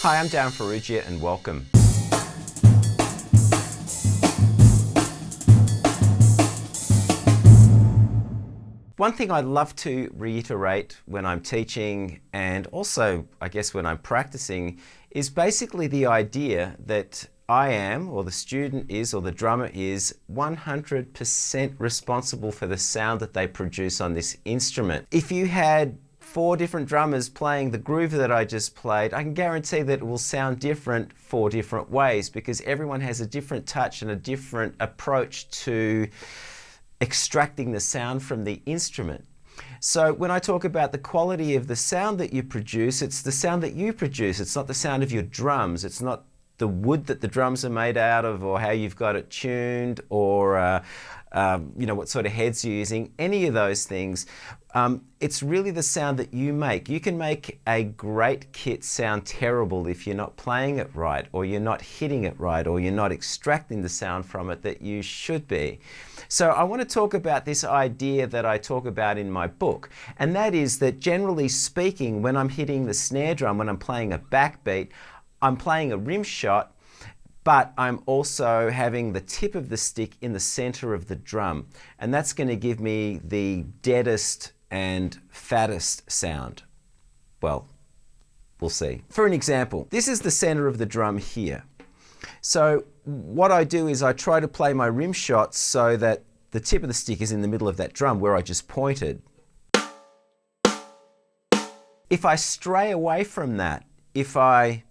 Hi, I'm Darryn Farrugia and welcome. One thing I love to reiterate when I'm teaching and also I guess when I'm practicing is basically the idea that I am, or the student is, or the drummer is 100% responsible for the sound that they produce on this instrument. If you had 4 different drummers playing the groove that I just played, I can guarantee that it will sound different 4 different ways because everyone has a different touch and a different approach to extracting the sound from the instrument. So when I talk about the quality of the sound that you produce, it's the sound that you produce. It's not the sound of your drums. It's not the wood that the drums are made out of, or how you've got it tuned, or what sort of heads you're using, any of those things. It's really the sound that you make. You can make a great kit sound terrible if you're not playing it right, or you're not hitting it right, or you're not extracting the sound from it that you should be. So I want to talk about this idea that I talk about in my book, and that is that generally speaking, when I'm hitting the snare drum, when I'm playing a backbeat, I'm playing a rim shot, but I'm also having the tip of the stick in the center of the drum. And that's going to give me the deadest and fattest sound. Well, we'll see. For an example, this is the center of the drum here. So what I do is I try to play my rim shots so that the tip of the stick is in the middle of that drum where I just pointed. If I stray away from that, if I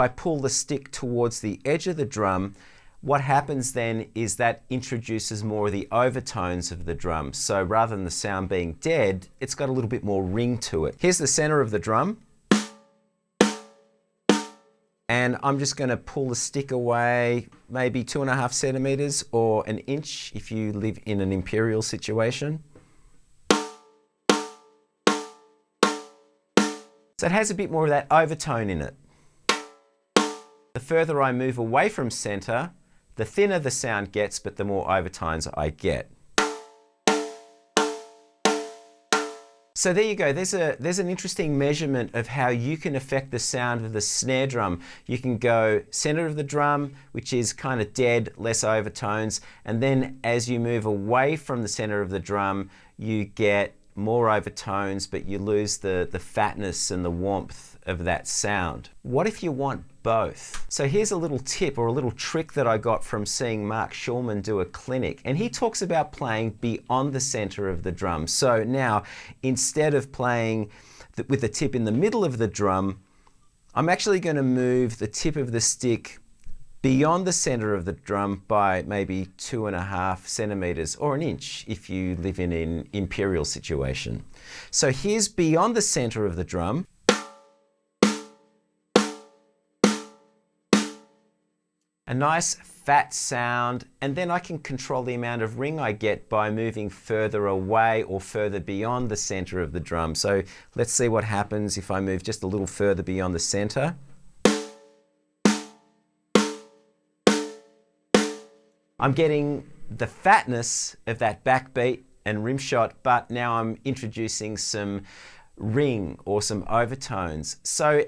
pull the stick towards the edge of the drum, what happens then is that introduces more of the overtones of the drum. So rather than the sound being dead, it's got a little bit more ring to it. Here's the center of the drum. And I'm just going to pull the stick away maybe 2.5 centimeters or an inch if you live in an imperial situation. So it has a bit more of that overtone in it. The further I move away from center, the thinner the sound gets, but the more overtones I get. So there you go. There's an interesting measurement of how you can affect the sound of the snare drum. You can go center of the drum, which is kind of dead, less overtones, and then as you move away from the center of the drum, you get more overtones, but you lose the fatness and the warmth of that sound. What if you want both? So here's a little tip or a little trick that I got from seeing Mark Schulman do a clinic, and he talks about playing beyond the center of the drum. So now, instead of playing with the tip in the middle of the drum, I'm actually going to move the tip of the stick beyond the center of the drum by maybe 2.5 centimeters or an inch if you live in an imperial situation. So here's beyond the center of the drum. A nice fat sound, and then I can control the amount of ring I get by moving further away or further beyond the center of the drum. So let's see what happens if I move just a little further beyond the center. I'm getting the fatness of that backbeat and rim shot, but now I'm introducing some ring or some overtones. So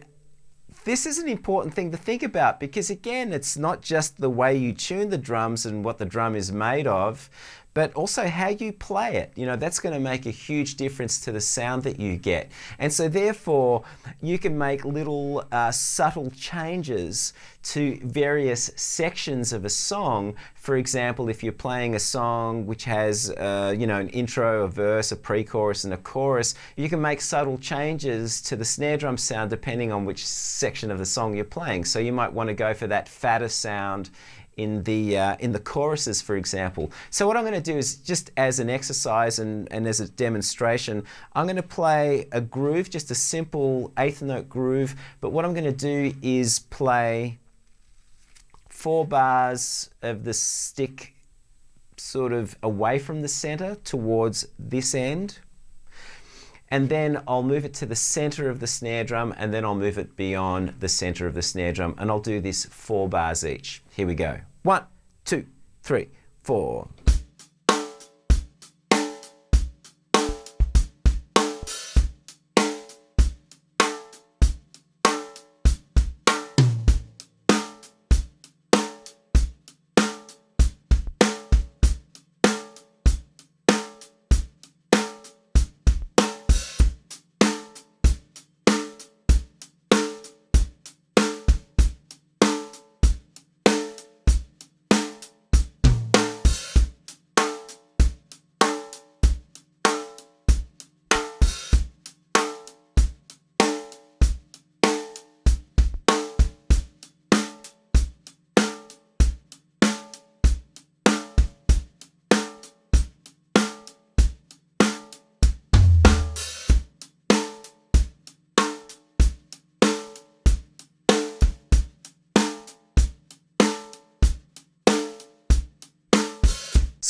this is an important thing to think about because, again, it's not just the way you tune the drums and what the drum is made of, but also how you play it. You know, that's going to make a huge difference to the sound that you get. And so therefore, you can make little subtle changes to various sections of a song. For example, if you're playing a song which has an intro, a verse, a pre-chorus, and a chorus, you can make subtle changes to the snare drum sound depending on which section of the song you're playing. So you might want to go for that fatter sound in the choruses, for example. So what I'm going to do is, just as an exercise and as a demonstration, I'm going to play a groove, just a simple 8th note groove, but what I'm going to do is play 4 bars of the stick sort of away from the center towards this end, and then I'll move it to the center of the snare drum, and then I'll move it beyond the center of the snare drum, and I'll do this 4 bars each. Here we go. 1, 2, 3, 4.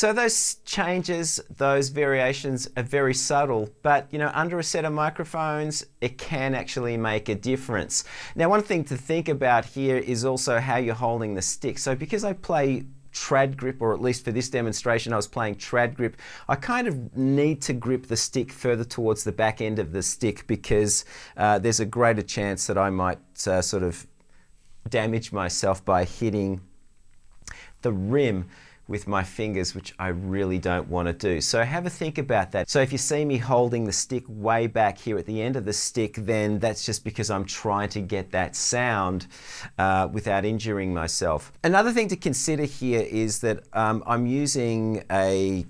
So those changes, those variations are very subtle, but under a set of microphones, it can actually make a difference. Now, one thing to think about here is also how you're holding the stick. So because I play trad grip, or at least for this demonstration I was playing trad grip, I kind of need to grip the stick further towards the back end of the stick because there's a greater chance that I might sort of damage myself by hitting the rim with my fingers, which I really don't want to do. So have a think about that. So if you see me holding the stick way back here at the end of the stick, then that's just because I'm trying to get that sound without injuring myself. Another thing to consider here is that I'm using a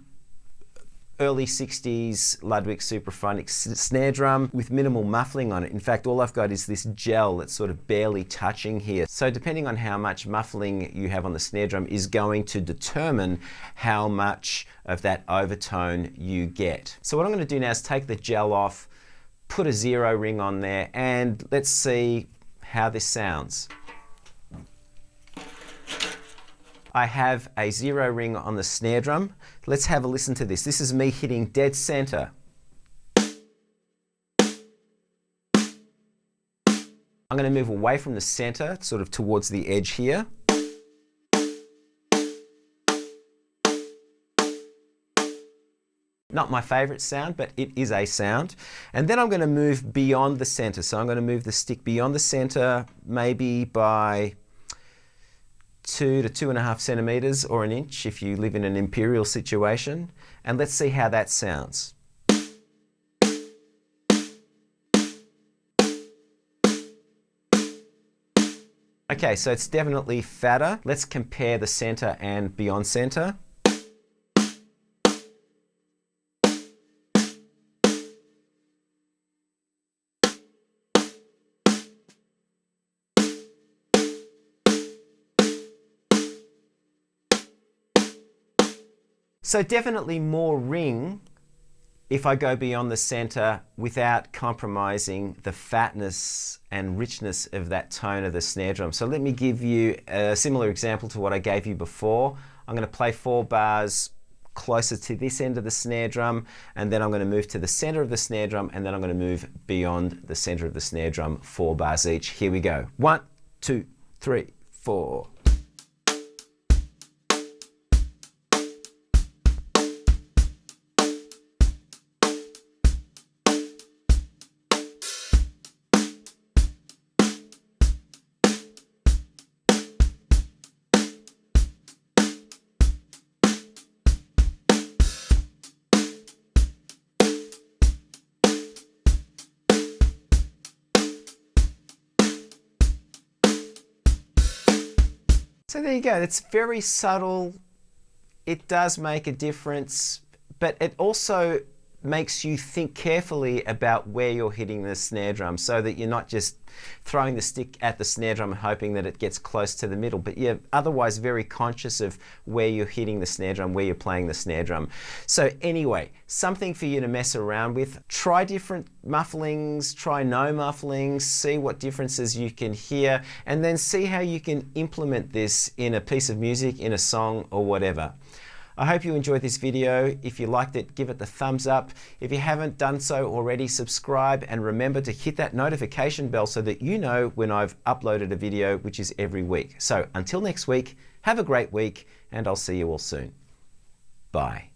early 60s Ludwig Supraphonic snare drum with minimal muffling on it. In fact, all I've got is this gel that's sort of barely touching here. So depending on how much muffling you have on the snare drum is going to determine how much of that overtone you get. So what I'm going to do now is take the gel off, put a zero ring on there, and let's see how this sounds. I have a zero ring on the snare drum. Let's have a listen to this. This is me hitting dead center. I'm going to move away from the center, sort of towards the edge here. Not my favorite sound, but it is a sound. And then I'm going to move beyond the center. So I'm going to move the stick beyond the center, maybe by 2 to 2.5 centimeters or an inch if you live in an imperial situation. And let's see how that sounds. Okay, so it's definitely fatter. Let's compare the center and beyond center. So definitely more ring if I go beyond the center without compromising the fatness and richness of that tone of the snare drum. So let me give you a similar example to what I gave you before. I'm going to play 4 bars closer to this end of the snare drum, and then I'm going to move to the center of the snare drum, and then I'm going to move beyond the center of the snare drum, 4 bars each. Here we go. 1, 2, 3, 4. So there you go, it's very subtle, it does make a difference, but it also makes you think carefully about where you're hitting the snare drum so that you're not just throwing the stick at the snare drum and hoping that it gets close to the middle, but you're otherwise very conscious of where you're hitting the snare drum, where you're playing the snare drum. So anyway, something for you to mess around with. Try different mufflings, try no mufflings, see what differences you can hear, and then see how you can implement this in a piece of music, in a song, or whatever. I hope you enjoyed this video. If you liked it, give it the thumbs up. If you haven't done so already, subscribe, and remember to hit that notification bell so that you know when I've uploaded a video, which is every week. So until next week, have a great week, and I'll see you all soon. Bye.